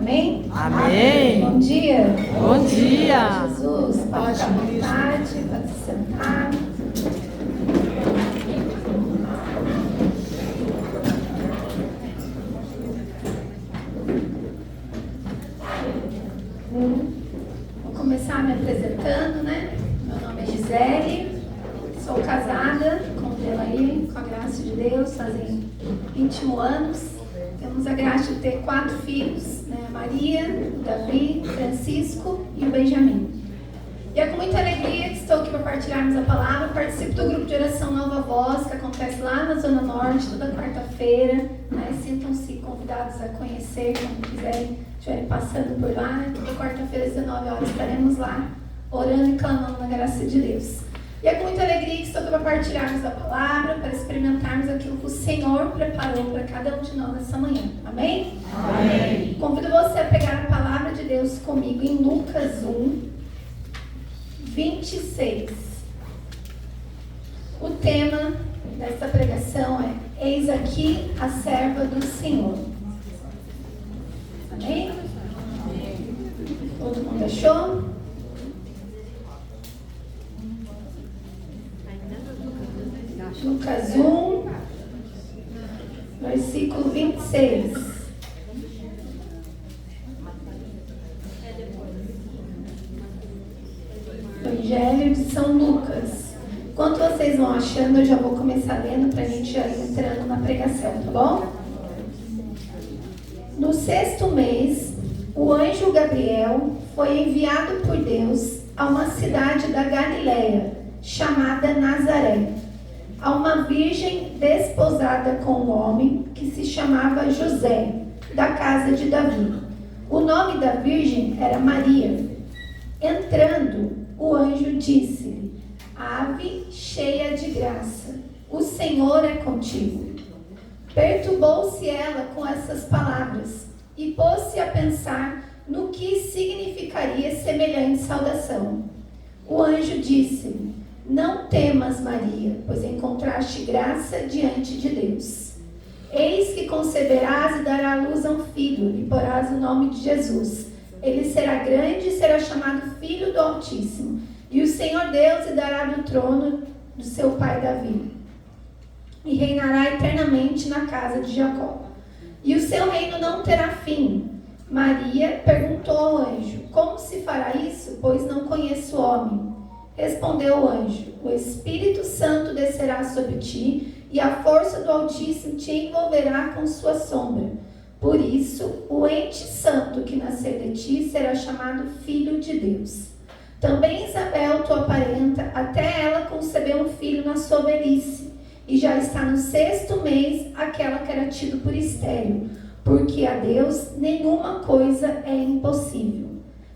Amém? Amém. Bom dia. Bom dia. Jesus, pode ficar à vontade, pode se sentar. Vou começar me apresentando, né? Meu nome é Gisele, sou casada com o Delaí, com a graça de Deus, fazem 21 anos. Temos a graça de ter 4 filhos, né? Maria, o Davi, o Francisco e o Benjamin. E é com muita alegria que estou aqui para partilharmos a palavra. Participo do grupo de oração Nova Voz, que acontece lá na Zona Norte, toda quarta-feira. Né? Sintam-se convidados a conhecer, quando quiserem, estiverem passando por lá. Toda quarta-feira, às 19 horas, estaremos lá, orando e clamando na graça de Deus. E é com muita alegria que estou aqui para partilharmos a palavra, para experimentarmos aquilo que o Senhor preparou para cada um de nós nessa manhã. Amém? Amém. Convido você a pegar a palavra de Deus comigo em Lucas 1, 26. O tema desta pregação é: Eis aqui a serva do Senhor. Amém? Todo mundo achou? Lucas 1, versículo 26. Evangelho de São Lucas. Enquanto vocês vão achando, eu já vou começar lendo para a gente já ir entrando na pregação, tá bom? No 6º mês, o anjo Gabriel foi enviado por Deus a uma cidade da Galileia, chamada Nazaré, a uma virgem desposada com um homem que se chamava José, da casa de Davi. O nome da virgem era Maria. Entrando, o anjo disse-lhe: Ave cheia de graça, o Senhor é contigo. Perturbou-se ela com essas palavras e pôs-se a pensar no que significaria semelhante saudação. O anjo disse-lhe: Não temas, Maria, pois encontraste graça diante de Deus. Eis que conceberás e darás à luz a um filho, e porás o nome de Jesus. Ele será grande e será chamado Filho do Altíssimo. E o Senhor Deus lhe dará do trono do seu pai Davi. E reinará eternamente na casa de Jacó. E o seu reino não terá fim. Maria perguntou ao anjo: Como se fará isso, pois não conheço homem? Respondeu o anjo: O Espírito Santo descerá sobre ti, e a força do Altíssimo te envolverá com sua sombra. Por isso, o ente santo que nascer de ti será chamado Filho de Deus. Também Isabel, tua parenta, até ela concebeu um filho na sua velhice, e já está no 6º mês aquela que era tido por estéril, porque a Deus nenhuma coisa é impossível.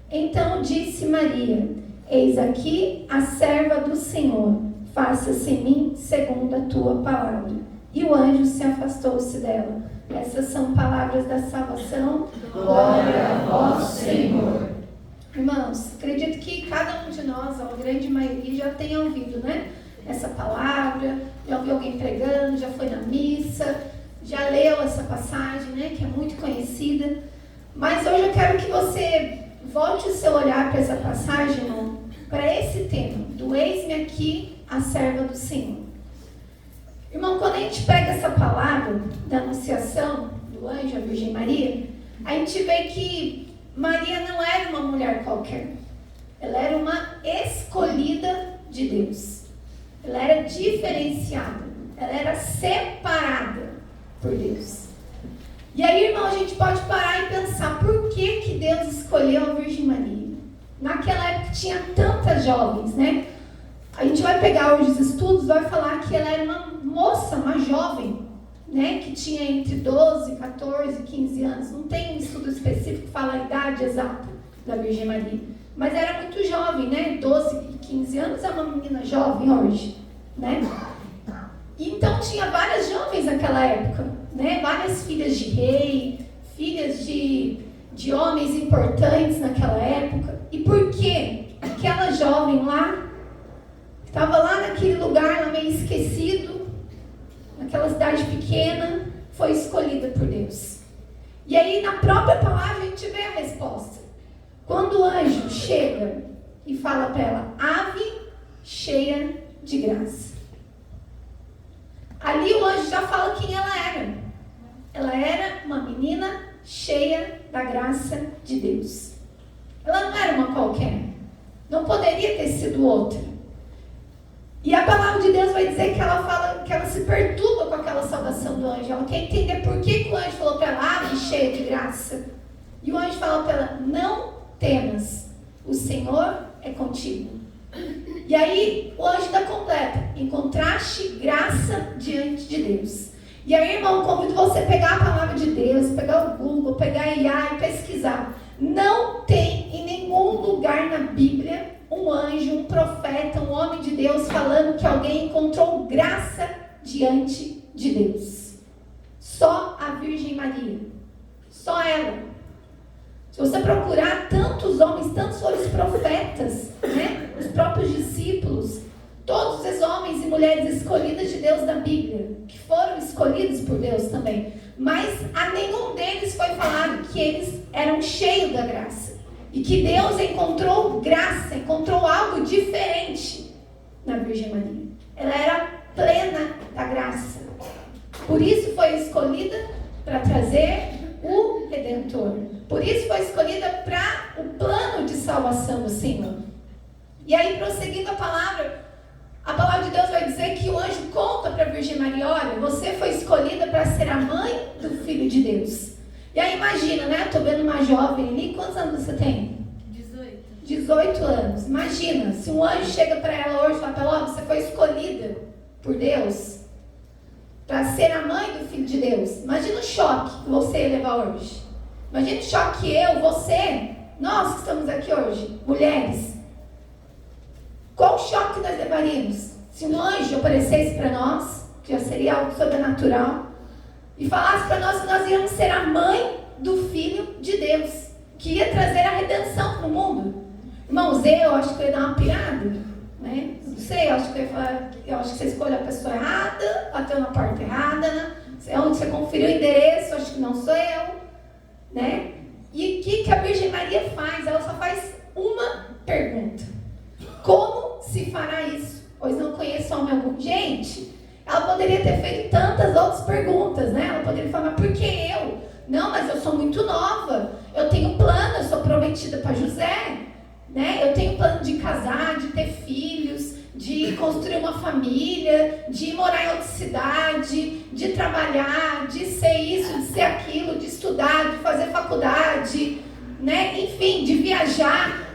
Então disse Maria: Eis aqui a serva do Senhor, faça-se em mim segundo a tua palavra. E o anjo se afastou-se dela. Essas são palavras da salvação. Glória a vós, Senhor. Irmãos, acredito que cada um de nós, a grande maioria, já tenha ouvido, né? Essa palavra, já ouviu alguém pregando, já foi na missa, já leu essa passagem, né? Que é muito conhecida. Mas hoje eu quero que você volte o seu olhar para essa passagem, irmão, para esse tema, do eis-me aqui a serva do Senhor. Irmão, quando a gente pega essa palavra da anunciação do anjo à Virgem Maria, a gente vê que Maria não era uma mulher qualquer. Ela era uma escolhida de Deus. Ela era diferenciada. Ela era separada por Deus. E aí, irmão, a gente pode parar e pensar: por que Deus escolheu a Virgem Maria? Naquela época tinha tantas jovens, né? A gente vai pegar hoje os estudos, vai falar que ela era uma moça, uma jovem, né? Que tinha entre 12, 14, 15 anos. Não tem um estudo específico que fala a idade exata da Virgem Maria. Mas era muito jovem, né? 12 e 15 anos é uma menina jovem hoje, né? Então tinha várias jovens naquela época, né? Várias filhas de rei, filhas de homens importantes naquela época. E por que aquela jovem lá, estava lá naquele lugar, lá meio esquecido, naquela cidade pequena, foi escolhida por Deus? E aí, na própria palavra, a gente vê a resposta. Quando o anjo chega e fala para ela, ave cheia de graça. Ali o anjo já fala quem ela era. Ela era uma menina cheia da graça de Deus. Ela não era uma qualquer. Não poderia ter sido outra. E a palavra de Deus vai dizer que ela fala, que ela se perturba com aquela saudação do anjo. Ela quer entender por que o anjo falou para ela, ave cheia de graça. E o anjo fala para ela, não temas, o Senhor é contigo. E aí o anjo dá completa, encontraste graça diante de Deus. E aí, irmão, convido você a pegar a palavra de Deus, pegar o Google, pegar a IA e pesquisar. Não tem em nenhum lugar na Bíblia um anjo, um profeta, um homem de Deus falando que alguém encontrou graça diante de Deus. Só a Virgem Maria. Só ela. Se você procurar tantos homens, tantos foram os profetas, né? Os próprios discípulos, todos os homens e mulheres escolhidas de Deus da Bíblia, que foram escolhidos por Deus também, mas a nenhum deles foi falado que eles eram cheios da graça. E que Deus encontrou graça, encontrou algo diferente na Virgem Maria. Ela era plena da graça. Por isso foi escolhida para trazer o Redentor. Por isso foi escolhida para o plano de salvação do Senhor. E aí, prosseguindo a palavra de Deus vai dizer que o anjo conta para a Virgem Maria, olha, você foi escolhida para ser a mãe do Filho de Deus. E aí imagina, né? Estou vendo uma jovem ali, quantos anos você tem? 18 anos. Imagina, se um anjo chega para ela hoje e fala para ela, você foi escolhida por Deus para ser a mãe do Filho de Deus. Imagina o choque que você ia levar hoje. Imagina o choque que eu, você, nós que estamos aqui hoje, mulheres. Qual o choque nós levaríamos? Se um anjo aparecesse para nós, que já seria algo sobrenatural, e falasse para nós que nós íamos ser a mãe do Filho de Deus, que ia trazer a redenção para o mundo. Irmãos, eu acho que eu ia dar uma pirada, né? Não sei, eu acho que você escolheu a pessoa errada, bateu na porta errada, né? Onde você conferiu o endereço, acho que não sou eu, né? E o que a Virgem Maria faz? Ela só faz uma pergunta: como se fará isso? Pois não conheço homem algum. Gente, ela poderia ter feito tantas outras perguntas, né? Ela poderia falar, mas por que eu? Não, mas eu sou muito nova, eu tenho plano, eu sou prometida para José, né? Eu tenho plano de casar, de ter filhos, de construir uma família, de morar em outra cidade, de trabalhar, de ser isso, de ser aquilo, de estudar, de fazer faculdade, né? Enfim, de viajar.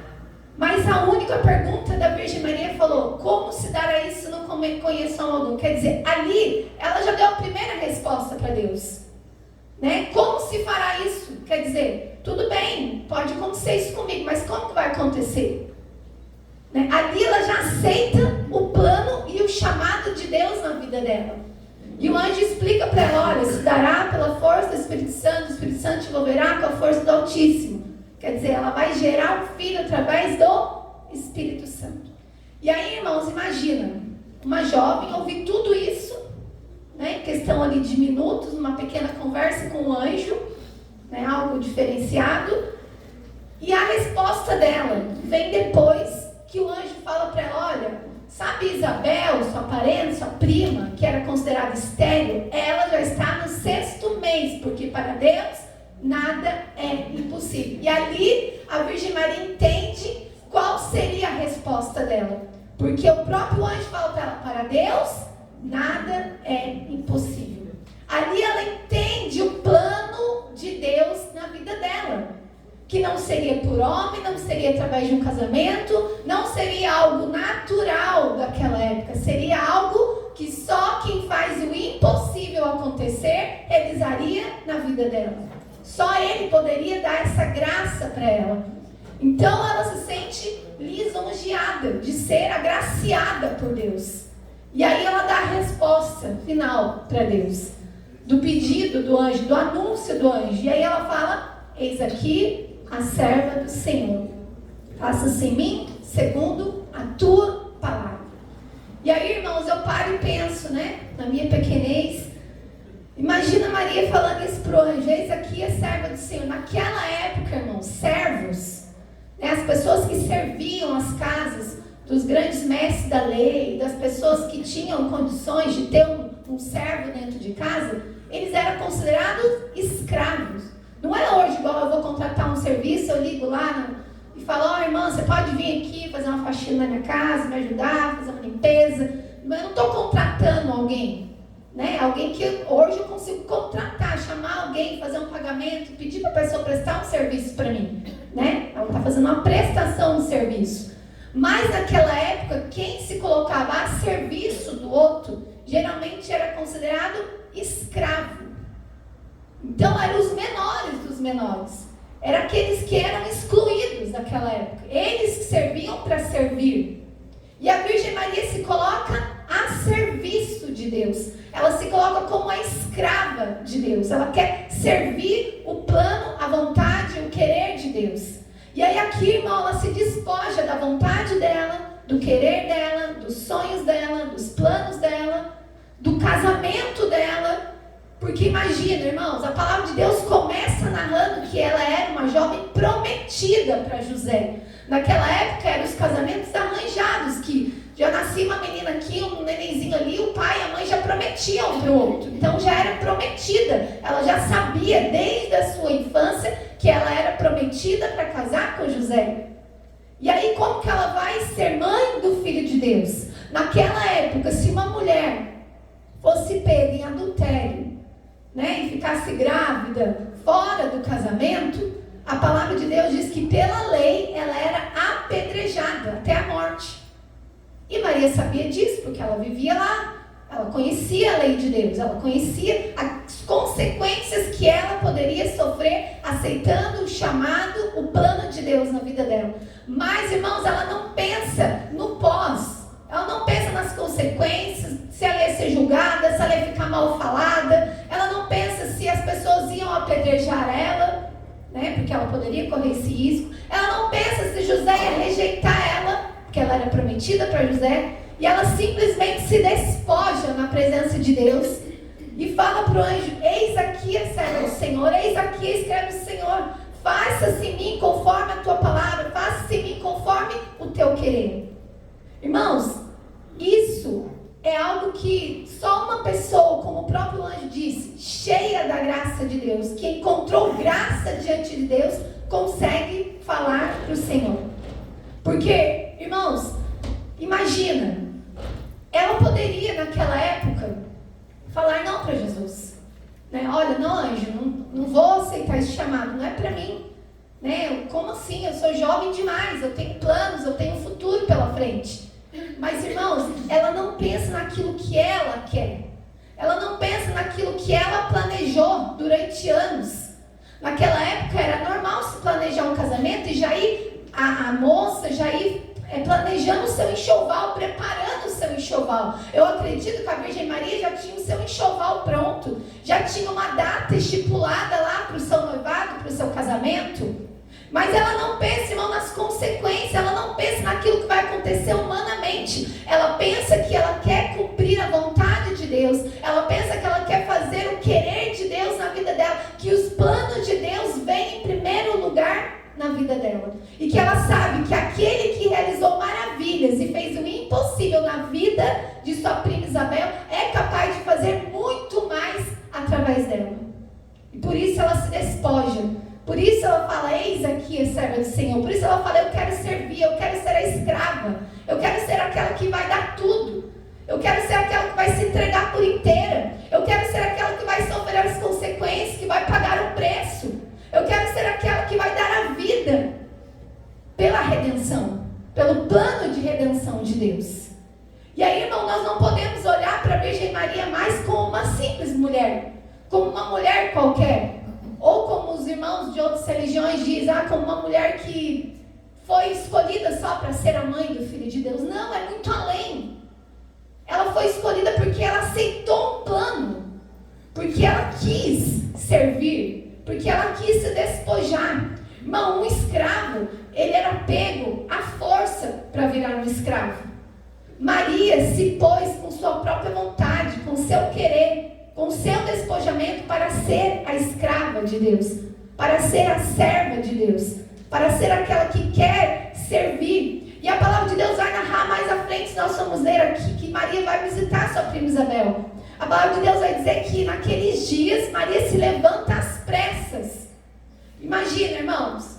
Mas a única pergunta da Virgem Maria falou, como se dará isso não conheçam algum? Quer dizer, ali ela já deu a primeira resposta para Deus, né? Como se fará isso? Quer dizer, tudo bem, pode acontecer isso comigo, mas como que vai acontecer? Né? Ali ela já aceita o plano e o chamado de Deus na vida dela. E o anjo explica para ela, olha, se dará pela força do Espírito Santo, o Espírito Santo te envolverá com a força do Altíssimo. Quer dizer, ela vai gerar um filho através do Espírito Santo. E aí, irmãos, imagina, uma jovem ouvir tudo isso, né, em questão ali de minutos, numa pequena conversa com o anjo, né, algo diferenciado. E a resposta dela vem depois que o anjo fala para ela, olha, sabe Isabel, sua parente, sua prima, que era considerada estéril, ela já está no 6º mês, porque para Deus nada é impossível. E ali a Virgem Maria entende qual seria a resposta dela. Porque o próprio anjo fala para ela, para Deus nada é impossível. Ali ela entende o plano de Deus na vida dela. Que não seria por homem, não seria através de um casamento, não seria algo natural daquela época. Seria algo que só quem faz o impossível acontecer realizaria na vida dela. Só Ele poderia dar essa graça para ela. Então ela se sente lisonjeada de ser agraciada por Deus. E aí ela dá a resposta final para Deus, do pedido do anjo, do anúncio do anjo. E aí ela fala, eis aqui a serva do Senhor. Faça-se em mim segundo a tua palavra. E aí, irmãos, eu paro e penso, né, na minha pequenez, Imagina Maria falando isso para o anjo: eis aqui a serva do Senhor. Naquela época, irmãos, servos, né, as pessoas que serviam as casas dos grandes mestres da lei, das pessoas que tinham condições de ter um servo dentro de casa, eles eram considerados escravos. Não é hoje igual eu vou contratar um serviço, eu ligo lá e falo: ó, irmã, você pode vir aqui fazer uma faxina na minha casa, me ajudar, fazer uma limpeza. Mas eu não estou contratando alguém, né? Alguém que hoje eu consigo contratar, chamar alguém, fazer um pagamento, pedir para a pessoa prestar um serviço para mim, né? Ela está fazendo uma prestação de serviço. Mas naquela época, quem se colocava a serviço do outro, geralmente era considerado escravo. Então eram os menores dos menores. Eram aqueles que eram excluídos naquela época. Eles que serviam para servir. E a Virgem Maria se coloca a serviço de Deus. Ela se coloca como a escrava de Deus. Ela quer servir o plano, a vontade, o querer de Deus. E aí aqui, irmão, ela se despoja da vontade dela, do querer dela, dos sonhos dela, dos planos dela, do casamento dela. Porque imagina, irmãos, a palavra de Deus começa narrando que ela era uma jovem prometida para José. Naquela época eram os casamentos arranjados, que já nascia uma menina aqui, um nenenzinho ali, o pai e a mãe já prometiam um para o outro. Então já era prometida, ela já sabia desde a sua infância que ela era prometida para casar com José. E aí como que ela vai ser mãe do Filho de Deus? Naquela época, se uma mulher fosse pega em adultério, né, e ficasse grávida fora do casamento, a palavra de Deus diz que pela lei ela era apedrejada até a morte. E Maria sabia disso, porque ela vivia lá, ela conhecia a lei de Deus, ela conhecia as consequências que ela poderia sofrer aceitando o chamado, o plano de Deus na vida dela. Mas, irmãos, ela não pensa no pós, ela não pensa nas consequências, se ela ia ser julgada, se ela ia ficar mal falada, ela não pensa se as pessoas iam apedrejar ela, né, porque ela poderia correr esse risco. Ela não pensa se José ia rejeitar ela, porque ela era prometida para José, e ela simplesmente se despoja na presença de Deus e fala para o anjo: eis aqui a serva do Senhor, eis aqui a escrava do Senhor, faça-se em mim conforme a tua palavra, faça-se em mim conforme o teu querer. Irmãos, isso é algo que só uma pessoa, como o próprio anjo disse, cheia da graça de Deus, que encontrou graça diante de Deus, consegue falar para o Senhor. Porque, irmãos, imagina, ela poderia naquela época falar não para Jesus, né? Olha, não, anjo, não vou aceitar esse chamado, não é para mim, né? Como assim? Eu sou jovem demais, eu tenho planos, eu tenho um futuro pela frente. Mas, irmãos, ela não pensa naquilo que ela quer, ela não pensa naquilo que ela planejou durante anos. Naquela época era normal se planejar um casamento e já ir a moça já ir planejando o seu enxoval, preparando o seu enxoval. Eu acredito que a Virgem Maria já tinha o seu enxoval pronto, já tinha uma data estipulada lá para o seu noivado, para o seu casamento. Mas ela não pensa, irmão, nas consequências, ela não pensa naquilo que vai acontecer humanamente. Ela pensa que ela quer cumprir a vontade de Deus, ela pensa que ela quer fazer o querer de Deus na vida dela, que os planos de Deus vêm em primeiro lugar na vida dela. E que ela sabe que aquele que realizou maravilhas e fez o impossível na vida de sua prima Isabel é capaz de fazer muito mais através dela. E por isso ela se despoja. Por isso ela fala: eis aqui a serva do Senhor. Por isso ela fala: eu quero servir, eu quero ser a escrava, eu quero ser aquela que vai dar tudo, eu quero ser aquela que vai se entregar por inteira, eu quero ser aquela que vai sofrer as consequências, que vai pagar o preço, eu quero ser aquela que vai dar a vida pela redenção, pelo plano de redenção de Deus. E aí, irmão, nós não podemos olhar para a Virgem Maria mais como uma simples mulher, como uma mulher qualquer, ou como os irmãos de outras religiões dizem, como uma mulher que foi escolhida só para ser a mãe do Filho de Deus. Não, é muito além. Ela foi escolhida porque ela aceitou um plano, porque ela quis servir, porque ela quis se despojar. Irmão, um escravo, ele era pego à força para virar um escravo. Maria se pôs com sua própria vontade, com seu querer, com seu despojamento para ser a escrava de Deus, para ser a serva de Deus, para ser aquela que quer servir. E a palavra de Deus vai narrar mais à frente, nós vamos ler aqui, que Maria vai visitar sua prima Isabel. A palavra de Deus vai dizer que naqueles dias Maria se levanta às pressas. Imagina, irmãos,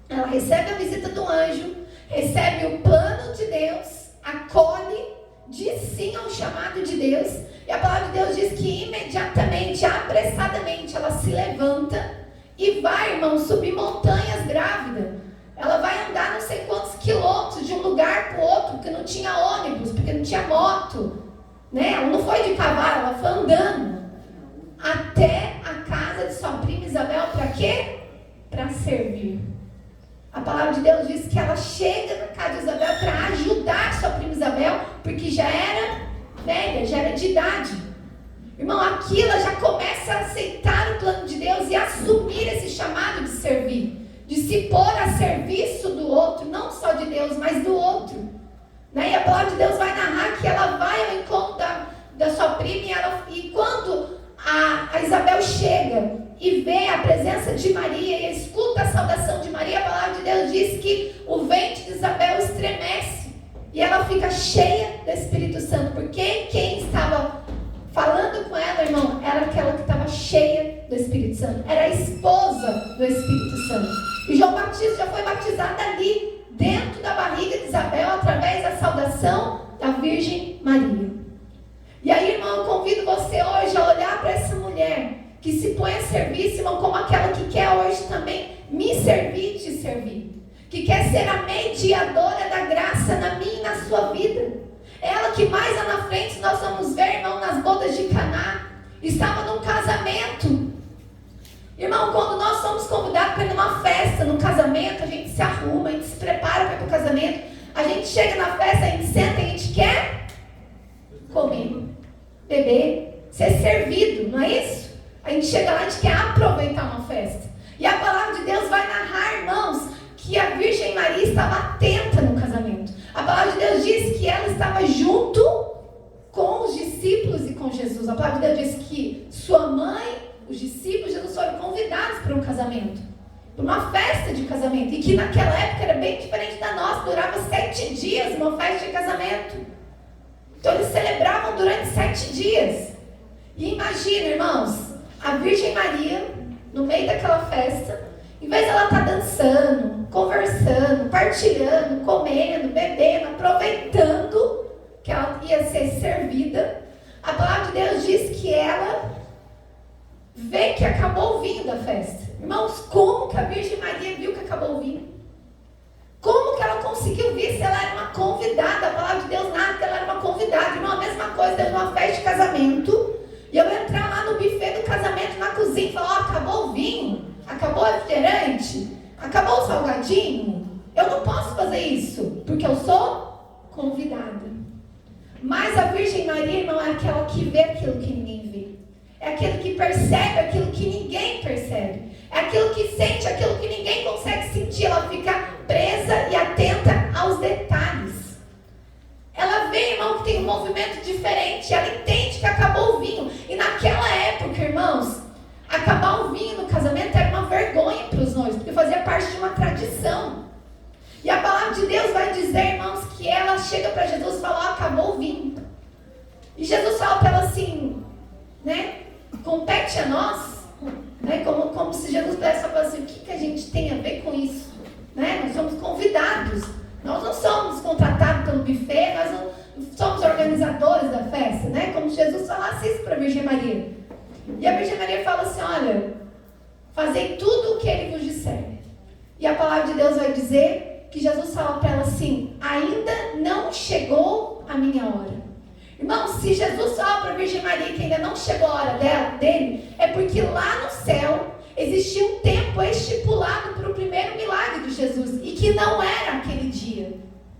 ela recebe a visita do anjo, recebe o plano de Deus, acolhe, diz sim ao chamado de Deus. E a palavra de Deus diz que imediatamente, apressadamente, ela se levanta e vai, irmão, subir montanhas grávida. Ela vai andar não sei quantos quilômetros de um lugar para o outro, porque não tinha ônibus, porque não tinha moto, né? Ela não foi de cavalo, ela foi andando até a casa de sua prima Isabel. Para quê? Para servir. A palavra de Deus diz que ela chega na casa de Isabel para ajudar sua prima Isabel, porque já era velha, já era de idade. Irmão, aqui ela já começa a aceitar o plano de Deus e assumir esse chamado de servir, de se pôr a serviço do outro, não só de Deus, mas do outro, né? E a palavra de Deus vai narrar que ela vai ao encontro da sua prima e quando a Isabel chega e vê a presença de Maria e escuta a saudação de Maria, a palavra de Deus diz que o ventre de Isabel estremece e ela fica cheia do Espírito Santo, porque quem estava falando com ela, irmão, era aquela que estava cheia do Espírito Santo, era a esposa do Espírito Santo. E João Batista já foi batizado ali, dentro da barriga de Isabel, através da saudação da Virgem Maria. E aí, irmão, eu convido você hoje a olhar para essa mulher que se põe a serviço, irmão, como aquela que quer hoje também me servir e te servir, que quer ser a mediadora da graça na minha e na sua vida. Ela que mais lá na frente nós vamos ver, irmão, nas bodas de Caná, estava num casamento. Irmão, quando nós somos convidados para ir numa festa, num casamento, a gente se arruma, a gente se prepara para ir para o casamento, a gente chega na festa, a gente senta e a gente quer comer, beber, ser servido, não é isso? A gente chega lá, a gente quer aproveitar uma festa. E a palavra de Deus vai narrar, irmãos, que a Virgem Maria estava atenta no casamento. A palavra de Deus diz que ela estava junto com os discípulos e com Jesus. A palavra de Deus diz que sua mãe, os discípulos, Jesus foram convidados para um casamento, para uma festa de casamento. E que naquela época era bem diferente da nossa, durava 7 dias uma festa de casamento. Então eles celebravam durante 7 dias. E imagina, irmãos, a Virgem Maria, no meio daquela festa, em vez de ela estar dançando, conversando, partilhando, comendo, bebendo, aproveitando que ela ia ser servida, a palavra de Deus diz que ela vê que acabou o vinho da festa. Irmãos, como que a Virgem Maria viu que acabou o vinho? Como que ela conseguiu ver se ela era uma convidada? A palavra de Deus narra que ela era uma convidada. Irmão, a mesma coisa, dentro de uma festa de casamento, e eu entrar lá no buffet do casamento, na cozinha, e falar, acabou o vinho, acabou o refrigerante, acabou o salgadinho. Eu não posso fazer isso, porque eu sou convidada. Mas a Virgem Maria, irmão, é aquela que vê aquilo que ninguém vê. É aquele que percebe aquilo que ninguém percebe. É aquilo que sente aquilo que ninguém consegue sentir. Ela fica presa e atenta aos detalhes. Ela vê, irmão, que tem um movimento diferente. Ela entende que acabou o vinho. E naquela época, irmãos, acabar o vinho no casamento era uma vergonha para os noivos, porque fazia parte de uma tradição. E a palavra de Deus vai dizer, irmãos, que ela chega para Jesus e fala, acabou o vinho. E Jesus fala para ela assim, né? Compete a nós, né? Como se Jesus pudesse falar assim, o que a gente tem a ver com isso? Né? Nós somos convidados, nós não somos contratados pelo buffet, nós não somos organizadores da festa, né? Como se Jesus falasse isso para a Virgem Maria. E a Virgem Maria fala assim, olha, fazei tudo o que ele vos disser. E a palavra de Deus vai dizer que Jesus fala para ela assim, ainda não chegou a minha hora. Irmão, se Jesus fala para a Virgem Maria que ainda não chegou a hora dele, é porque lá no céu existia um tempo estipulado para o primeiro milagre de Jesus, e que não era aquele dia.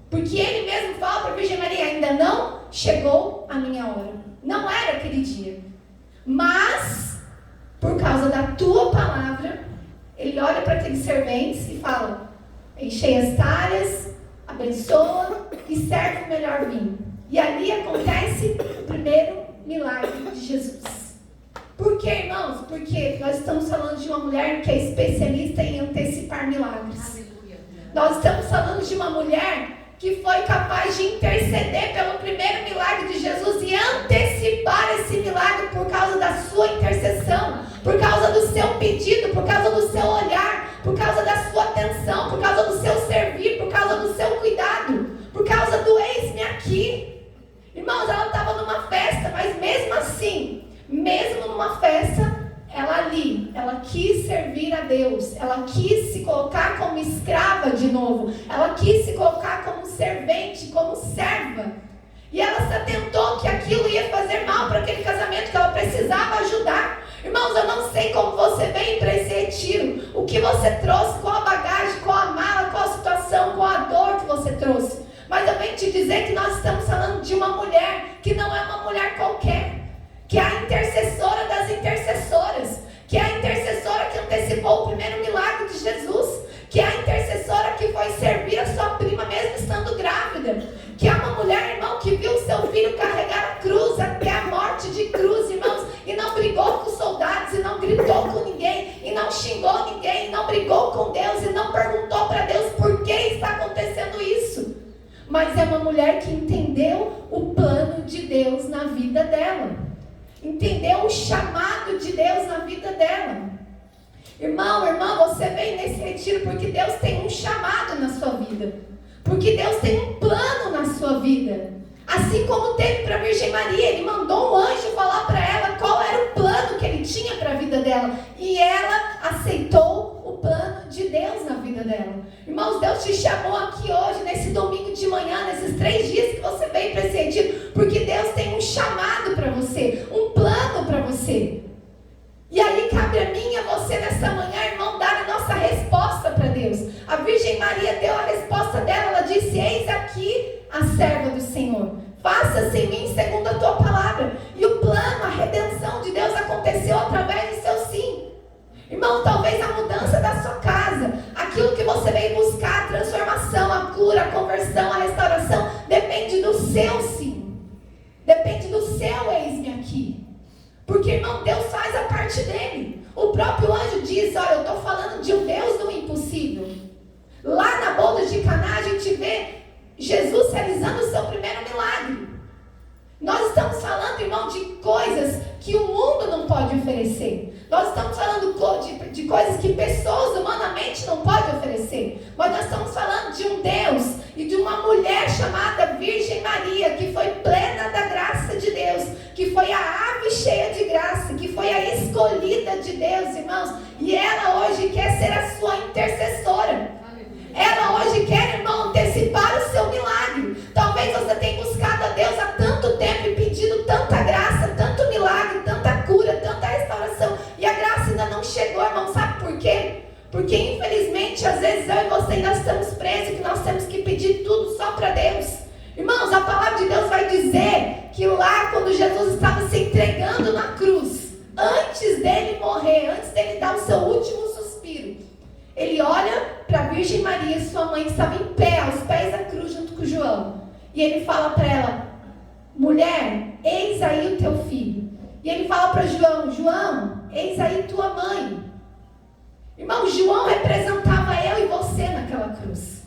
Porque ele mesmo fala para a Virgem Maria, ainda não chegou a minha hora. Não era aquele dia. Mas, por causa da tua palavra, ele olha para aqueles serventes e fala, enchei as talhas, abençoa e serve o melhor vinho. E ali acontece o primeiro milagre de Jesus. Por quê, irmãos? Porque nós estamos falando de uma mulher que é especialista em antecipar milagres. Nós estamos falando de uma mulher que foi capaz de interceder pelo primeiro milagre de Jesus e antecipar esse milagre por causa da sua intercessão, por causa do seu pedido, por causa do seu olhar, por causa da sua atenção, por causa do seu servir, por causa do seu cuidado, por causa do eis-me aqui. Irmãos, ela estava numa festa, mas mesmo assim, mesmo numa festa, ela quis servir a Deus, ela quis se colocar como escrava de novo, ela quis se colocar como servente, como serva, e ela se atentou que aquilo ia fazer mal para aquele casamento que ela precisava ajudar. Irmãos, eu não sei como você veio para esse retiro, o que você trouxe, qual a bagagem, qual a mala, qual a situação, qual a dor que você trouxe, mas eu venho te dizer que nós estamos falando de uma mulher que não é uma mulher qualquer, que é a intercessora das intercessoras, que é a intercessora que antecipou o primeiro milagre de Jesus, que é a intercessora que foi servir a sua prima mesmo estando grávida, que é uma mulher, irmão, que viu o seu filho carregar a cruz até a morte de cruz, irmãos, e não brigou com os soldados, e não gritou com ninguém, e não xingou ninguém, e não brigou com Deus, e não perguntou para Deus por que está acontecendo isso. Mas é uma mulher que entendeu o plano de Deus na vida dela. Entendeu o chamado de Deus na vida dela. Irmão, irmã, você vem nesse retiro porque Deus tem um chamado na sua vida. Porque Deus tem um plano na sua vida. Assim como teve para a Virgem Maria, Ele mandou um anjo falar para ela qual era o plano que Ele tinha para a vida dela. E ela aceitou o plano de Deus na vida dela. Irmãos, Deus te chamou aqui hoje, nesse domingo de manhã, nesses 3 dias que você veio para esse retiro, porque Deus tem um chamado para você, um plano para você. E aí cabe a mim e a você nessa manhã, irmão, dar a nossa resposta para Deus. A Virgem Maria deu a resposta dela, ela disse: eis aqui a serva do Senhor, faça-se em mim segundo a tua palavra. E o plano, a redenção de Deus aconteceu através do seu sim. Irmão, talvez a mudança da sua casa, aquilo que você veio buscar, a transformação, a cura, a conversão, a restauração, depende do seu sim. Depende do seu eis-me aqui. Porque, irmão, Deus faz a parte dele. O próprio anjo diz: olha, eu estou falando de um Deus do impossível. Lá na boda de Caná a gente vê Jesus realizando o seu primeiro milagre. Nós estamos falando, irmão, de coisas que o mundo não pode oferecer. Nós estamos falando de coisas que pessoas humanamente não podem oferecer. Mas nós estamos falando de um Deus e de uma mulher chamada Virgem Maria, que foi plena da graça de Deus, que foi a ave cheia de graça, que foi a escolhida de Deus, irmãos. E ela hoje quer ser a sua intercessora. Ela hoje quer, irmão, antecipar o seu milagre. Talvez você tenha buscado a Deus há tanto tempo e pedido tanta graça, tanto milagre, tanta cura, tanta restauração, e a graça ainda não chegou, irmão. Sabe por quê? Porque infelizmente às vezes eu e você ainda estamos presos, que nós temos que pedir tudo só para Deus. Irmãos, a palavra de Deus vai dizer que lá quando Jesus estava se entregando na cruz, antes dele morrer, antes dele dar o seu último suspiro, ele olha para a Virgem Maria, sua mãe, que estava em pé, aos pés da cruz, junto com João. E ele fala para ela: mulher, eis aí o teu filho. E ele fala para João: João, eis aí tua mãe. Irmão, João representava eu e você naquela cruz.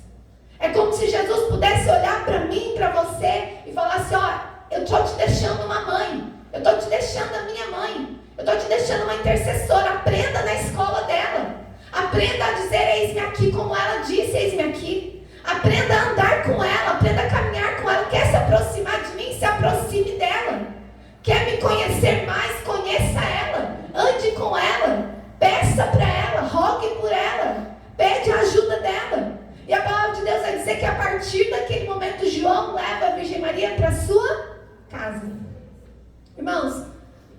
É como se Jesus pudesse olhar para mim, para você, e falasse: ó, eu estou te deixando uma mãe. Eu estou te deixando a minha mãe. Eu estou te deixando uma intercessora. Aprenda na escola dela. Aprenda a dizer eis-me aqui, como ela disse, eis-me aqui. Aprenda a andar com ela, aprenda a caminhar com ela. Quer se aproximar de mim? Se aproxime dela. Quer me conhecer mais? Conheça ela. Ande com ela. Peça para ela, rogue por ela. Pede a ajuda dela. E a palavra de Deus vai dizer que a partir daquele momento, João leva a Virgem Maria para a sua casa. Irmãos,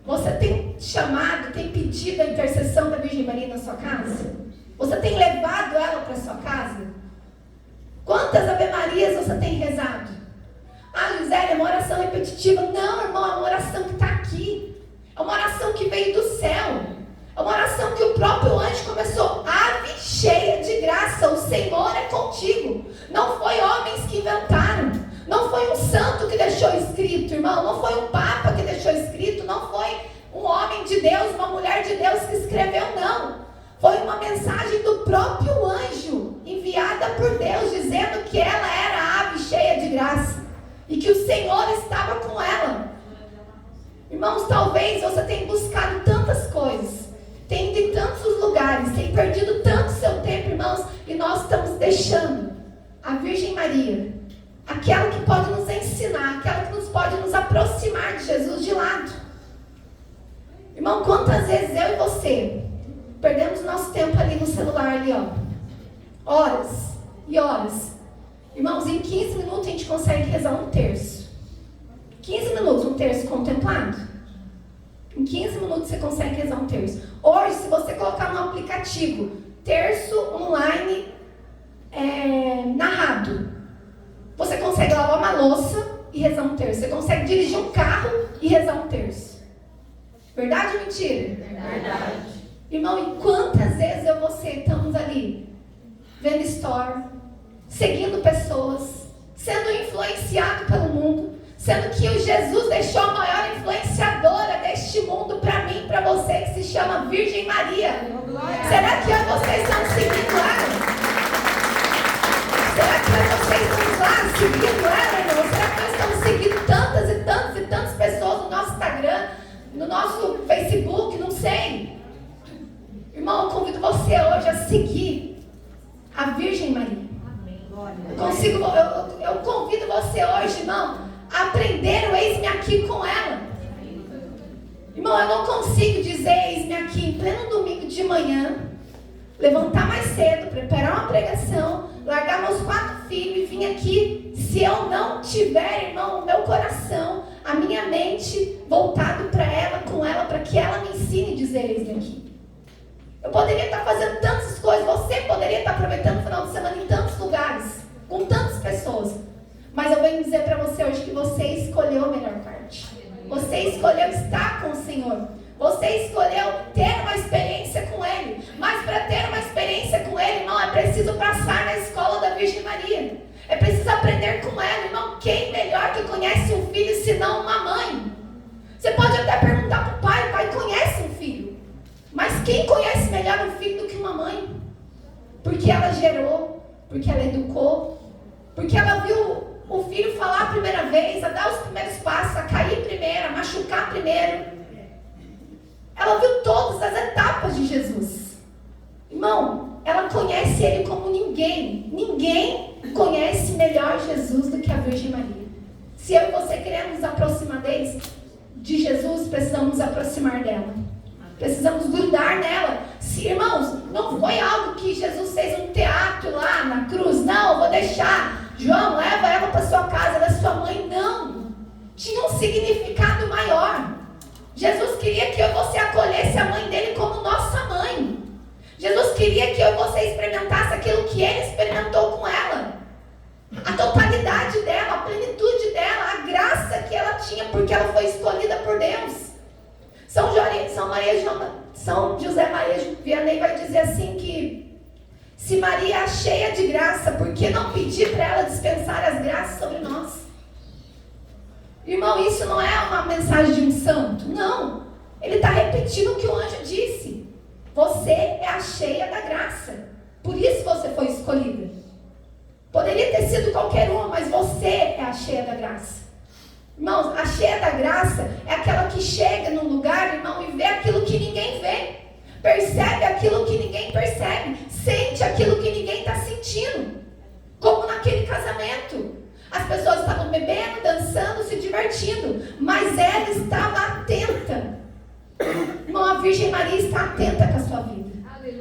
você tem chamado, tem pedido a intercessão da Virgem Maria na sua casa? Você tem levado ela para a sua casa? Quantas Ave Marias você tem rezado? Ah, Gisele, é uma oração repetitiva. Não, irmão, é uma oração que está aqui. É uma oração que veio do céu. É uma oração que o próprio anjo começou: ave cheia de graça, o Senhor é contigo. Não foi homens que inventaram. Não foi um santo que deixou escrito, irmão. Não foi um papa que deixou escrito. Não foi um homem de Deus, mulher de Deus que escreveu, não. Foi uma mensagem do próprio anjo, enviada por Deus, dizendo que ela era a ave cheia de graça e que o Senhor estava com ela. Irmãos, talvez você tenha buscado tantas coisas, tem ido em tantos lugares, tem perdido tanto seu tempo, irmãos, e nós estamos deixando a Virgem Maria, aquela que pode nos ensinar, aquela que pode nos aproximar de Jesus, de lado. Irmão, quantas vezes eu e você perdemos nosso tempo ali no celular, ali, ó, horas e horas. Irmãos, em 15 minutos a gente consegue rezar um terço. 15 minutos, um terço contemplado. Em 15 minutos você consegue rezar um terço. Hoje, se você colocar no aplicativo terço online narrado, você consegue lavar uma louça e rezar um terço. Você consegue dirigir um carro e rezar um terço. Verdade ou mentira? Verdade. Irmão, e quantas vezes eu e você estamos ali vendo story, seguindo pessoas, sendo influenciado pelo mundo, sendo que o Jesus deixou a maior influenciadora deste mundo para mim, para você, que se chama Virgem Maria. Será que eu e você estamos seguindo ela? Será que eu e você estamos lá seguindo ela, irmão? Será que nós estamos seguindo tantas e tantas e tantas pessoas no nosso Instagram, no nosso Facebook? Não sei. Irmão, eu convido você hoje a seguir a Virgem Maria. Eu convido você hoje, irmão, a aprender o eis-me aqui com ela. Irmão, eu não consigo dizer eis-me aqui em pleno domingo de manhã, levantar mais cedo, preparar uma pregação, largar meus 4 filhos e vir aqui, se eu não tiver, irmão, o meu coração, a minha mente voltado para ela, com ela, para que ela me ensine a dizer eis-me aqui. Eu poderia estar fazendo tantas coisas, você poderia estar aproveitando o final de semana em tantos lugares, com tantas pessoas. Mas eu venho dizer para você hoje que você escolheu a melhor parte. Você escolheu estar com o Senhor. Você escolheu ter uma experiência com Ele. Mas para ter uma experiência com Ele, irmão, é preciso passar na escola da Virgem Maria. É preciso aprender com ela, irmão. Quem melhor que conhece um filho senão uma mãe? Você pode até perguntar para o pai. O pai conhece um filho. Mas quem conhece melhor um filho do que uma mãe? Porque ela gerou, porque ela educou, porque ela viu o filho falar a primeira vez, a dar os primeiros passos, a cair primeiro, a machucar primeiro. Ela viu todas as etapas de Jesus. Irmão, ela conhece ele como ninguém. Ninguém conhece melhor Jesus do que a Virgem Maria. Se eu e você queremos nos aproximar de Jesus, precisamos nos aproximar dela. Precisamos grudar nela. Se, irmãos, não foi algo que Jesus fez um teatro lá na cruz. Não, eu vou deixar. João, leva ela para sua casa, ela é sua mãe. Não. Tinha um significado maior. Jesus queria que eu e você acolhesse a mãe dele como nossa mãe. Jesus queria que eu e você experimentasse aquilo que ele experimentou com ela. A totalidade dela, a plenitude dela, a graça que ela tinha, porque ela foi escolhida por Deus. São José Maria Vianney vai dizer assim que se Maria é cheia de graça, por que não pedir para ela dispensar as graças sobre nós? Irmão, isso não é uma mensagem de um santo, não. Ele está repetindo o que o anjo disse. Você é a cheia da graça, por isso você foi escolhida. Poderia ter sido qualquer uma, mas você é a cheia da graça. Irmãos, a cheia da graça é aquela que chega num lugar, irmão, e vê aquilo que ninguém vê. Percebe aquilo que ninguém percebe. Sente aquilo que ninguém está sentindo. Como naquele casamento. As pessoas estavam bebendo, dançando, se divertindo. Mas ela estava atenta. Irmão, a Virgem Maria está atenta com a sua vida.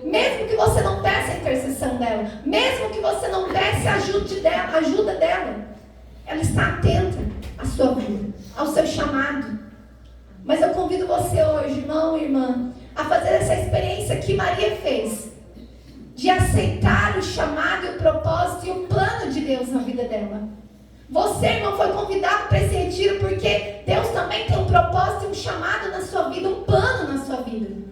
Mesmo que você não peça a intercessão dela. Mesmo que você não peça a ajuda dela. Ela está atenta à sua vida, ao seu chamado. Mas eu convido você hoje, irmão e irmã, a fazer essa experiência que Maria fez, de aceitar o chamado e o propósito e o plano de Deus na vida dela. Você, irmão, foi convidado para esse retiro porque Deus também tem um propósito e um chamado na sua vida, um plano na sua vida.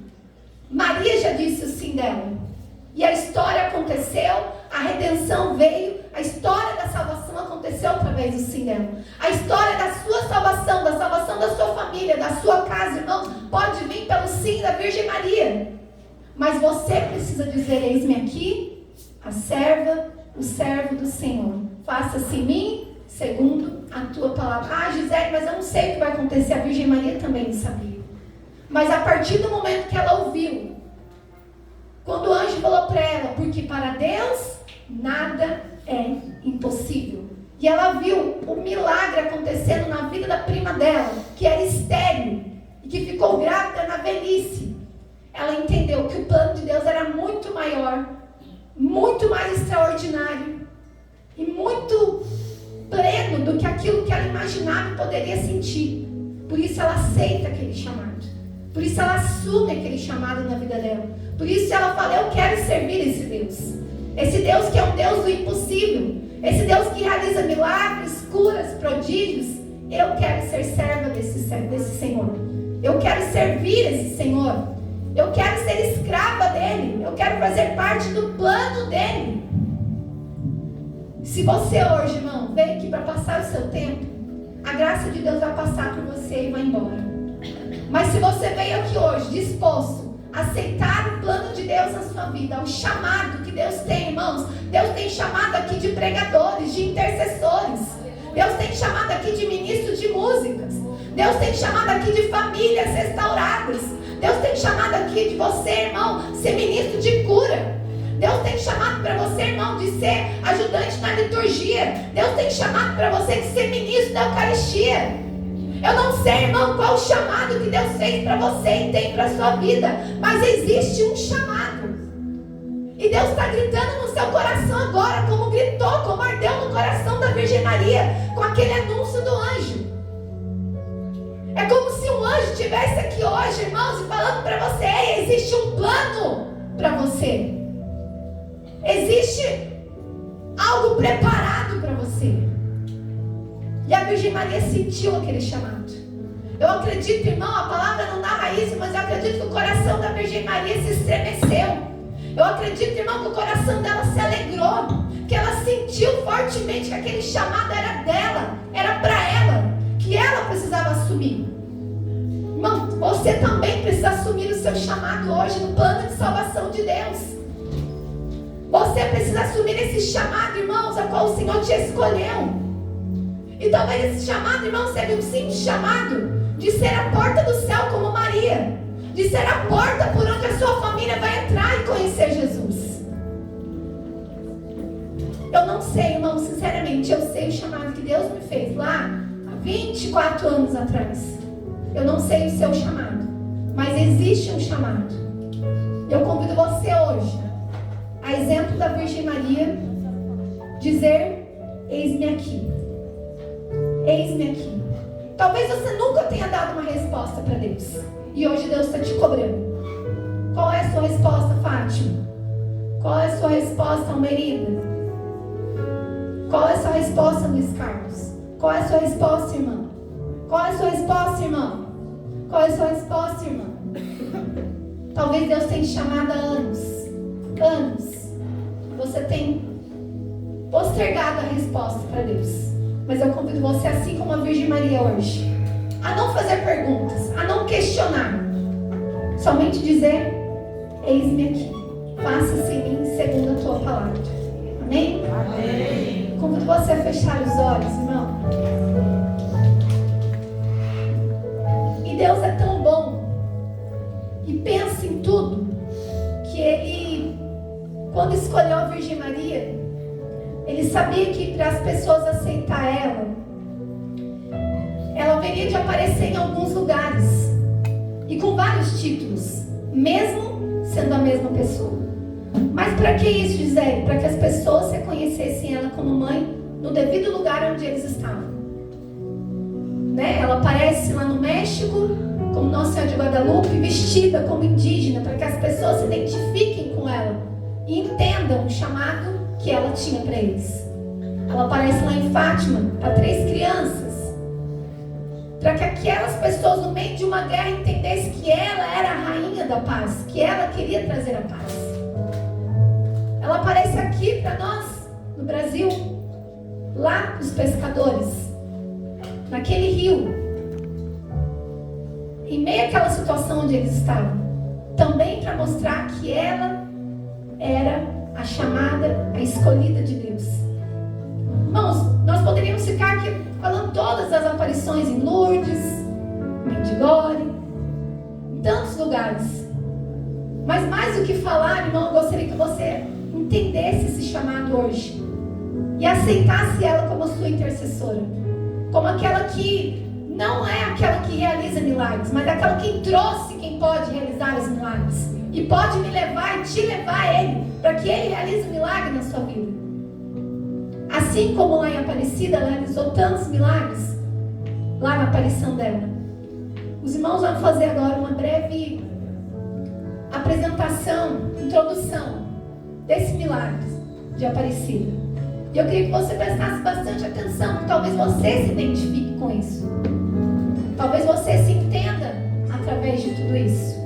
Maria já disse o sim dela. E a história aconteceu, a redenção veio, a história da salvação aconteceu através do sim dela. A história da sua salvação da sua família, da sua casa, irmão, pode vir pelo sim da Virgem Virgem Maria. Mas você precisa dizer: eis-me aqui, a serva, o servo do Senhor. Faça-se em mim segundo a tua palavra. Ah, Gisele, mas eu não sei o que vai acontecer. A Virgem Maria também não sabia. Mas a partir do momento que ela ouviu, quando o anjo falou para ela: porque para Deus nada é impossível. E ela viu o milagre acontecendo na vida da prima dela, que era estéril e que ficou grávida na velhice. Ela entendeu que o plano de Deus era muito maior, muito mais extraordinário e muito pleno do que aquilo que ela imaginava e poderia sentir. Por isso ela aceita aquele chamado. Por isso ela assume aquele chamado na vida dela. Por isso ela fala: eu quero servir esse Deus. Esse Deus que é um Deus do impossível. Esse Deus que realiza milagres, curas, prodígios. Eu quero ser serva desse Senhor. Eu quero servir esse Senhor. Eu quero ser escrava dele. Eu quero fazer parte do plano dele. Se você hoje, irmão, veio aqui para passar o seu tempo, a graça de Deus vai passar por você e vai embora. Mas se você veio aqui hoje disposto a aceitar o plano de Deus na sua vida, o chamado que Deus tem, irmãos, Deus tem chamado aqui de pregadores, de intercessores. Deus tem chamado aqui de ministros de músicas. Deus tem chamado aqui de famílias restauradas. Deus tem chamado aqui de você, irmão, ser ministro de cura. Deus tem chamado para você, irmão, de ser ajudante na liturgia. Deus tem chamado para você de ser ministro da Eucaristia. Eu não sei, irmão, qual o chamado que Deus fez para você e tem para a sua vida, mas existe um chamado. E Deus está gritando no seu coração agora, como gritou, como ardeu no coração da Virgem Maria, com aquele anúncio do anjo. É como se um anjo estivesse aqui hoje, irmãos, e falando para você: ei, existe um plano para você. Existe algo preparado para você. E a Virgem Maria sentiu aquele chamado. Eu acredito, irmão, a palavra não narra isso, mas eu acredito que o coração da Virgem Maria se estremeceu. Eu acredito, irmão, que o coração dela se alegrou, que ela sentiu fortemente que aquele chamado era dela, era para ela, que ela precisava assumir. Irmão, você também precisa assumir o seu chamado hoje no plano de salvação de Deus. Você precisa assumir esse chamado, irmãos, a qual o Senhor te escolheu. E talvez esse chamado, irmão, seja um simples chamado de ser a porta do céu como Maria, de ser a porta por onde a sua família vai entrar e conhecer Jesus. Eu não sei, irmão, sinceramente, eu sei o chamado que Deus me fez lá há 24 anos atrás. Eu não sei o seu chamado, mas existe um chamado. Eu convido você hoje, a exemplo da Virgem Maria, dizer: eis-me aqui. Eis-me aqui. Talvez você nunca tenha dado uma resposta para Deus, e hoje Deus está te cobrando. Qual é a sua resposta, Fátima? Qual é a sua resposta, Almerida? Qual é a sua resposta, Luiz Carlos? Qual é a sua resposta, irmã? Qual é a sua resposta, irmã? Qual é a sua resposta, irmã? Talvez Deus tenha te chamado há anos. Você tem postergado a resposta para Deus. Mas eu convido você, assim como a Virgem Maria hoje, a não fazer perguntas, a não questionar. Somente dizer: eis-me aqui. Faça-se em mim segundo a tua palavra. Amém? Amém. Convido você a fechar os olhos, irmão. E Deus é tão bom. E pensa em tudo. Que Ele, quando escolheu a Virgem Maria, Ele sabia que para as pessoas aceitar ela haveria de aparecer em alguns lugares. E com vários títulos, mesmo sendo a mesma pessoa. Mas para que isso, Gisele? Para que as pessoas reconhecessem ela como mãe no devido lugar onde eles estavam. Né? Ela aparece lá no México, como Nossa Senhora de Guadalupe, vestida como indígena, para que as pessoas se identifiquem com ela e entendam o chamado que ela tinha para eles. Ela aparece lá em Fátima para 3 crianças, para que aquelas pessoas no meio de uma guerra entendessem que ela era a rainha da paz, que ela queria trazer a paz. Ela aparece aqui para nós, no Brasil, lá os pescadores, naquele rio, em meio àquela situação onde eles estavam. também para mostrar que ela era a chamada, a escolhida de Deus. Irmãos, nós poderíamos ficar aqui falando todas as aparições em Lourdes, Medjugorje, em tantos lugares. Mas mais do que falar, irmão, eu gostaria que você entendesse esse chamado hoje e aceitasse ela como sua intercessora, como aquela que não é aquela que realiza milagres, mas aquela que trouxe quem pode realizar os milagres e pode me levar e te levar a Ele, para que Ele realize um milagre na sua vida. Assim como lá em Aparecida, ela realizou tantos milagres lá na aparição dela. Os irmãos vão fazer agora uma breve apresentação, introdução desse milagre de Aparecida. E eu queria que você prestasse bastante atenção, porque talvez você se identifique com isso. Talvez você se entenda através de tudo isso.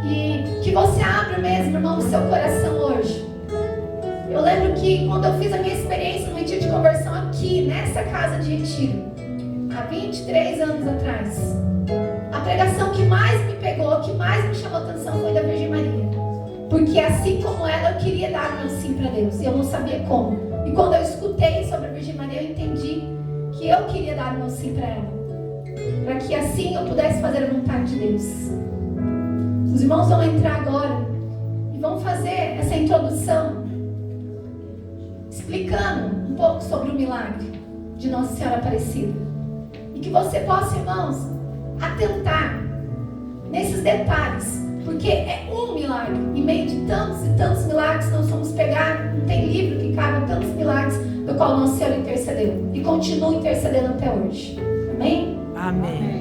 E que você abra mesmo, irmão, o seu coração hoje. Eu lembro que quando eu fiz a minha experiência no retiro de conversão aqui, nessa casa de retiro, há 23 anos atrás, a pregação que mais me pegou, que mais me chamou a atenção foi da Virgem Maria. Porque assim como ela, eu queria dar meu sim para Deus, e eu não sabia como. E quando eu escutei sobre a Virgem Maria, eu entendi que eu queria dar meu sim para ela, para que assim eu pudesse fazer a vontade de Deus. Os irmãos vão entrar agora e vão fazer essa introdução, explicando um pouco sobre o milagre de Nossa Senhora Aparecida. E que você possa, irmãos, atentar nesses detalhes, porque é um milagre, em meio de tantos e tantos milagres que nós vamos pegar. Não tem livro que cabe tantos milagres do qual Nossa Senhora intercedeu e continua intercedendo até hoje. Amém? Amém.